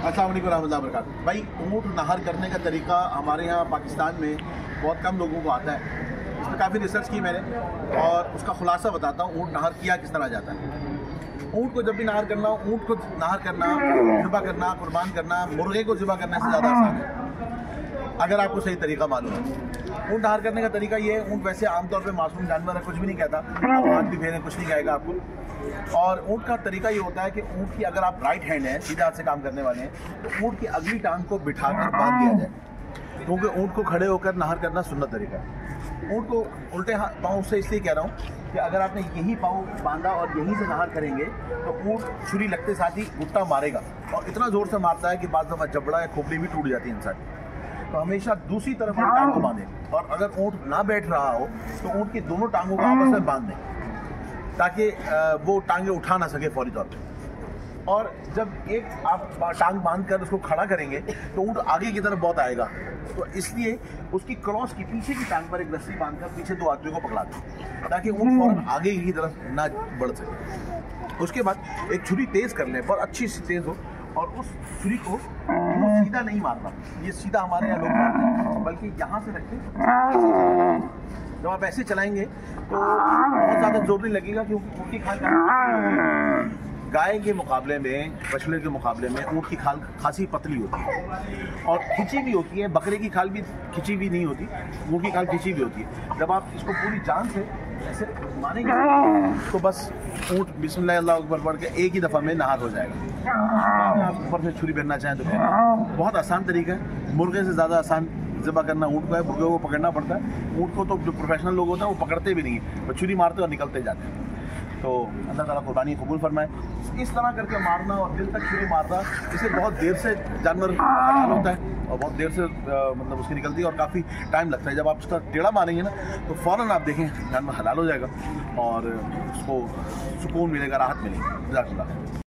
अस्सलाम वालेकुम रहमतुल्लाहि व बरकातुहू। भाई, ऊँट नहर करने का तरीका हमारे यहाँ पाकिस्तान में बहुत कम लोगों को आता है। इस पर काफ़ी रिसर्च की मैंने और उसका खुलासा बताता हूँ ऊँट नहर किया किस तरह जाता है। ऊँट को जब भी नहर करना हो, ऊँट को नहर करना, ज़िबा करना, कुर्बान करना, मुर्गे को ज़िबा करने से ज़्यादा आसान है अगर आपको सही तरीका मालूम है। ऊँट नहर करने का तरीका ये है, ऊँट वैसे आमतौर पे मासूम जानवर है, कुछ भी नहीं कहता, आप हाथ भी फेरें कुछ नहीं कहेगा आपको। और ऊँट का तरीका ये होता है कि ऊँट की अगर आप राइट हैंड हैं, सीधे हाथ से काम करने वाले हैं, तो ऊँट की अगली टांग को बिठाकर बांध दिया जाए, क्योंकि ऊँट को खड़े होकर नहर करना सुन्नत तरीका है। ऊँट को उल्टे पाँव से इसलिए कह रहा हूँ कि अगर आपने यही पाँव बांधा और यहीं से नहर करेंगे तो ऊँट छुरी लगते साथ ही घुट्टा मारेगा और इतना ज़ोर से मारता है कि बाद दफ़ा जबड़ा या खोपड़ी भी टूट जाती है इंसान की। तो हमेशा दूसरी तरफ टांग को बांधें और अगर ऊँट ना बैठ रहा हो तो ऊँट की दोनों टांगों को आपस में बांध दें ताकि वो टांगें उठा ना सके फौरी तौर पे। और जब एक आप टांग बांध कर उसको खड़ा करेंगे तो ऊँट आगे की तरफ बहुत आएगा, तो इसलिए उसकी क्रॉस की पीछे की टांग पर एक रस्सी बांधकर पीछे दो आदमियों को पकड़ा दें ताकि ऊँट फौरन आगे की तरफ ना बढ़ सके। उसके बाद एक छुरी तेज़ कर लें, बहुत अच्छी सी तेज़ हो, और उस छुरी को सीधा नहीं मारना, ये सीधा हमारे यहाँ लोग मारते हैं, बल्कि यहाँ से रखें। जब आप ऐसे चलाएंगे तो बहुत ज़्यादा जोर नहीं लगेगा, क्योंकि ऊँट की खाल गाय के मुकाबले में, बछड़े के मुकाबले में ऊँट की खाल खासी पतली होती है और खिंची भी होती है। बकरे की खाल भी खिंची भी नहीं होती, ऊँट की खाल खिंची भी होती है। जब आप इसको पूरी जान से ऐसे मारेंगे तो बस ऊँट बिस्मिल्लाह अल्लाह अकबर पढ़ के एक ही दफ़ा में नहार हो जाएगा। आप ऊपर से छुरी फेरना चाहें तो फिर बहुत आसान तरीका है। मुर्गे से ज़्यादा आसान ज़िबा करना ऊँट को है। मुर्गे को पकड़ना पड़ता है, ऊँट को तो जो प्रोफेशनल लोग होते हैं वो पकड़ते भी नहीं है, वो छुरी मारते और निकलते जाते हैं। तो अल्लाह ताला कुर्बानी कबूल फरमाए। इस तरह करके मारना और दिल तक छुरी मारना, इसे बहुत देर से जानवर हलाल होता है और बहुत देर से मतलब उसकी निकलती है और काफ़ी टाइम लगता है। जब आप उसका टेढ़ा मारेंगे ना तो फ़ौरन आप देखें जानवर हलाल हो जाएगा और उसको सुकून मिलेगा, राहत मिलेगी। जज़ाकल्लाह।